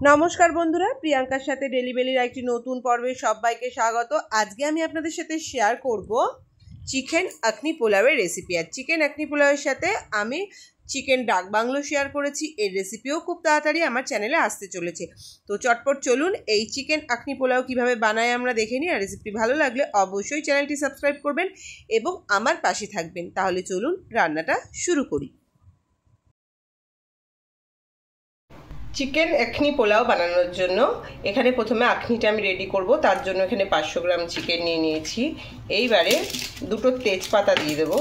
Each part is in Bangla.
নমস্কার বন্ধুরা, প্রিয়াঙ্কার সাথে ডেলি বেলির একটি নতুন পর্বে সবাইকে স্বাগত। আজকে আমি আপনাদের সাথে শেয়ার করব চিকেন আখনি পোলাওয়ের রেসিপি। আর চিকেন আখনি পোলাওয়ের সাথে আমি চিকেন ডাক বাংলো শেয়ার করেছি। এর রেসিপিও খুব তাড়াতাড়ি আমার চ্যানেলে আসতে চলেছে। তো চটপট চলুন এই চিকেন আখনি পোলাও কিভাবে বানায় আমরা দেখে নিই। আর রেসিপি ভালো লাগলে অবশ্যই চ্যানেলটি সাবস্ক্রাইব করবেন এবং আমার পাশে থাকবেন। তাহলে চলুন রান্নাটা শুরু করি। চিকেন আখনি পোলাও বানানোর জন্য এখানে প্রথমে আখনিটা আমি রেডি করব। তার জন্য এখানে 500 গ্রাম চিকেন নিয়ে নিয়েছি। এইবারে দুটো তেজপাতা দিয়ে দেব,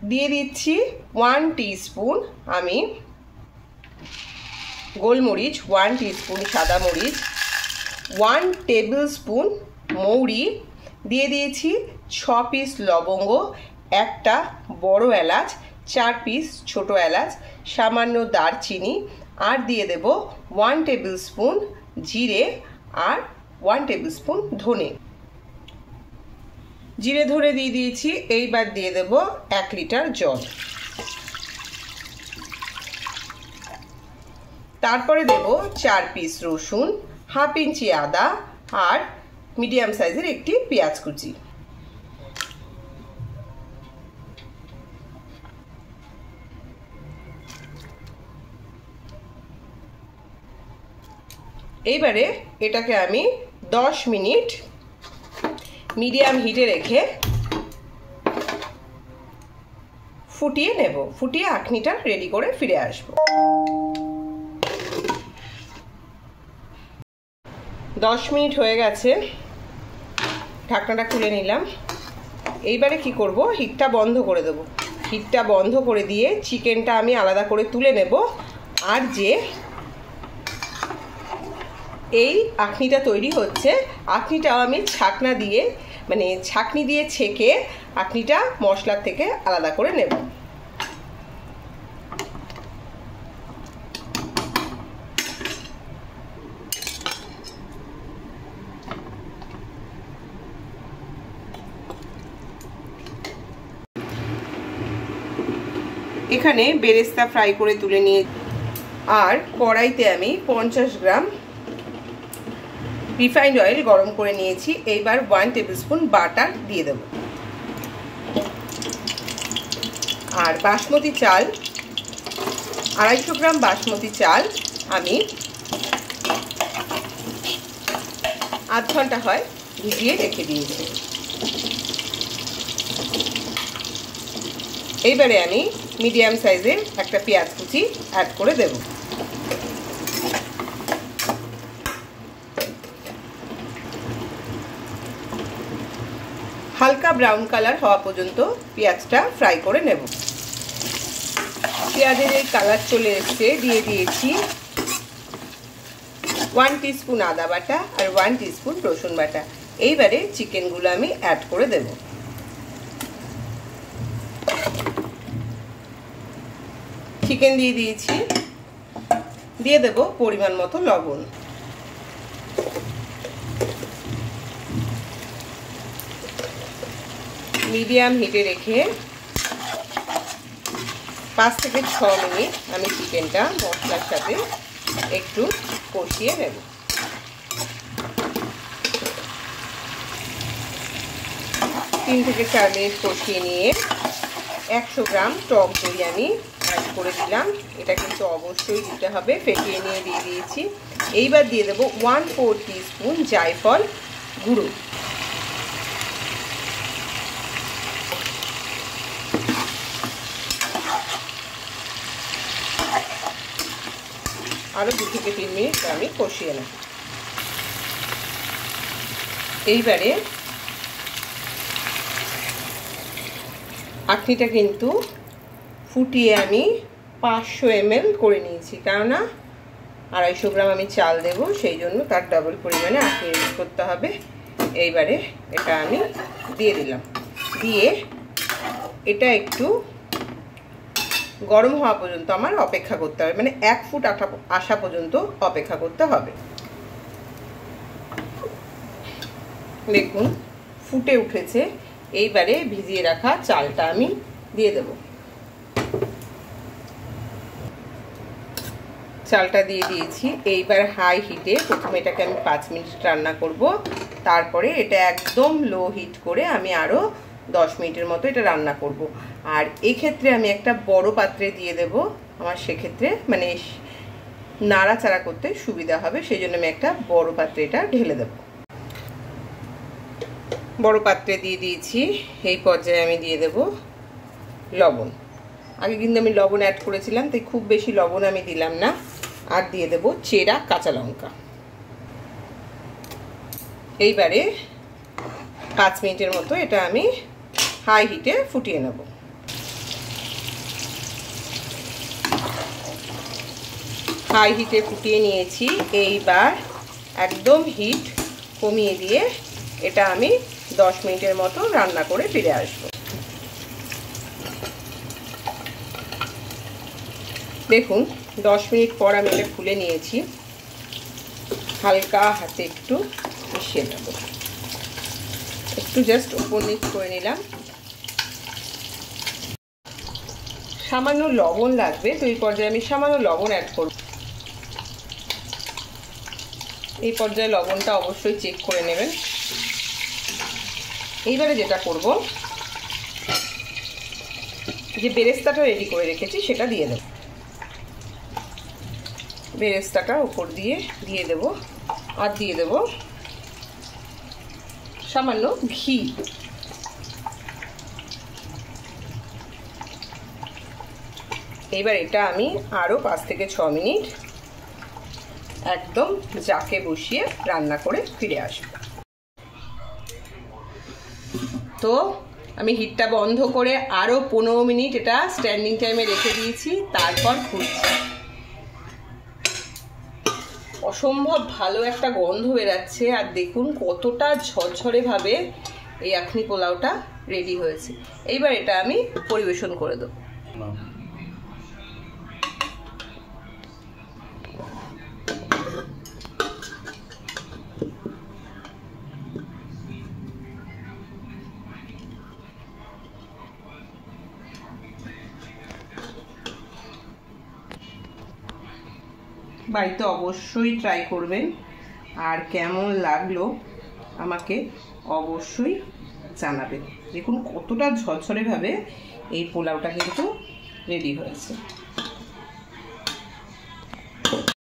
দিয়ে দিচ্ছি 1 টিস্পুন আমি গোলমরিচ, 1 টিস্পুন সাদা মরিচ, 1 টেবিল স্পুন মৌরি, দিয়ে দিয়েছি 6 পিস লবঙ্গ, একটা বড় এলাচ, 4 পিস ছোট এলাচ, সামান্য দারচিনি, আর দিয়ে দেব 1 টেবিল স্পুন জিরে আর 1 টেবিল স্পুন ধনে। জিরে ধরে দিয়ে দিয়েছি। এইবার দিয়ে দেব 1 লিটার জল। তারপরে দেব 4 পিস রসুন, হাফ ইঞ্চি আদা আর মিডিয়াম সাইজের একটি পেঁয়াজ কুচি। এইবারে এটাকে আমি 10 মিনিট মিডিয়াম হিটে রেখে ফুটিয়ে নেব। ফুটিয়ে আখনিটা রেডি করে ফিরে আসব। 10 মিনিট হয়ে গেছে, ঢাকনাটা খুলে নিলাম। এইবারে কি করব, হিটটা বন্ধ করে দেব। হিটটা বন্ধ করে দিয়ে চিকেনটা আমি আলাদা করে তুলে নেব। আর যে এই আখনিটা তৈরি হচ্ছে, আখনিটাও আমি ছাকনা দিয়ে ছাকনি দিয়ে ছেঁকে আখনিটা মশলার থেকে আলাদা করে নেব। এখানে বেরেস্তা ফ্রাই করে তুলে নিয়ে আর কড়াইতে আমি 50 গ্রাম রিফাইন্ড অয়েল গরম করে নিয়েছি। এইবার 1 টেবিল স্পুন বাটার দিয়ে দেব। আর বাসমতি চাল, 250 গ্রাম বাসমতি চাল আমি আধ ঘন্টা হয় ভিজিয়ে রেখে দিয়েছি। এইবারে আমি মিডিয়াম সাইজের একটা পেঁয়াজ কুচি অ্যাড করে দেব। হালকা ব্রাউন কালার হওয়া পর্যন্ত পেঁয়াজটা ফ্রাই করে নেব। পেঁয়াজের এই কালার চলে এসছে, দিয়ে দিয়েছি 1 টিস্পুন আদা বাটা আর 1 টিস্পুন রসুন বাটা। এইবারে চিকেনগুলো আমি অ্যাড করে দেব। চিকেন দিয়ে দিয়েছি, দিয়ে দেব পরিমাণ মতো লবণ। মিডিয়াম হিটে রেখে 5 থেকে 6 মিনিট আমি চিকেনটা মশলার সাথে একটু কষিয়ে নেব। 3 থেকে 4 মিনিট কষিয়ে নিয়ে 100 গ্রাম টক দই আমি অ্যাড করে দিলাম। এটা কিন্তু অবশ্যই দিতে হবে, ফেটিয়ে নিয়ে দিয়ে দিয়েছি। এইবার দিয়ে দেবো 1/4 টিস্পুন জায়ফল গুঁড়ো। আরও 2 থেকে 3 মিনিট আমি কষিয়ে নেব। এইবারে আখনিটা কিন্তু ফুটিয়ে আমি 500 ml করে নিয়েছি, কেননা 250 গ্রাম আমি চাল দেব, সেই জন্য তার ডাবল পরিমাণে আখনি ইউজ করতে হবে। এইবারে এটা আমি দিয়ে দিলাম। দিয়ে এটা একটু গরম হওয়া পর্যন্ত আমার অপেক্ষা করতে হবে, 1 ফুট আসা পর্যন্ত অপেক্ষা করতে হবে। দেখুন ফুটে উঠেছে। এইবারে ভিজিয়ে রাখা চালটা আমি দিয়ে দেব। চালটা দিয়ে দিয়েছি। এইবার হাই হিটে প্রথমে এটাকে আমি 5 মিনিট রান্না করব, তারপরে এটা একদম লো হিট করে আমি আরও 10 মিনিটের মতো এটা রান্না করব। আর এক্ষেত্রে আমি একটা বড় পাত্রে দিয়ে দেব, আমার সেক্ষেত্রে মানে নাড়াচাড়া করতে সুবিধা হবে, সেই জন্য আমি একটা বড় পাত্রে এটা ঢেলে দেব। বড় পাত্রে দিয়ে দিয়েছি। এই পর্যায়ে আমি দিয়ে দেব লবণ। আগে কিন্তু আমি লবণ অ্যাড করেছিলাম, তাই খুব বেশি লবণ আমি দিলাম না। আর দিয়ে দেব চেরা কাঁচা লঙ্কা। এইবারে 5 মিনিটের মতো এটা আমি হাই হিটে ফুটিয়ে নেব। হাই হিটে ফুটিয়ে নিয়েছি। এইবার একদম হিট কমিয়ে দিয়ে এটা আমি 10 মিনিটের মতো রান্না করে ফিরে আসব। দেখুন 10 মিনিট পর আমি এটা খুলে নিয়েছি। হালকা হাতে একটু মিশিয়ে নেব, একটু জাস্ট উপর নিচ করে নিলাম। সামান্য লবণ লাগবে, তো এই পর্যায়ে আমি সামান্য লবণ অ্যাড করব। এই পর্যায়ে লবণটা অবশ্যই চেক করে নেবেন। এইবারে যেটা করব, যে বেরেস্তাটা রেডি করে রেখেছি সেটা দিয়ে দেব। বেরেস্তাটা উপর দিয়ে দেব। আর দিয়ে দেব সামান্য ঘি। এবার এটা আমি আরও 5 থেকে 6 মিনিট একদম জাকে বসিয়ে রান্না করে ফিরে আসব। তো আমি হিটটা বন্ধ করে আরও 15 মিনিট এটা স্ট্যান্ডিং টাইমে রেখে দিয়েছি, তারপর খুলছি। অসম্ভব ভালো একটা গন্ধ বেরাচ্ছে, আর দেখুন কতটা ঝরঝরে ভাবে এই আখনি পোলাওটা রেডি হয়েছে। এইবার এটা আমি পরিবেশন করে দেব। বাড়িতে অবশ্যই ট্রাই করবেন, আর কেমন লাগলো আমাকে অবশ্যই জানাবেন। দেখুন কতটা ঝরঝরে ভাবে এই পোলাওটা কিন্তু রেডি হয়েছে।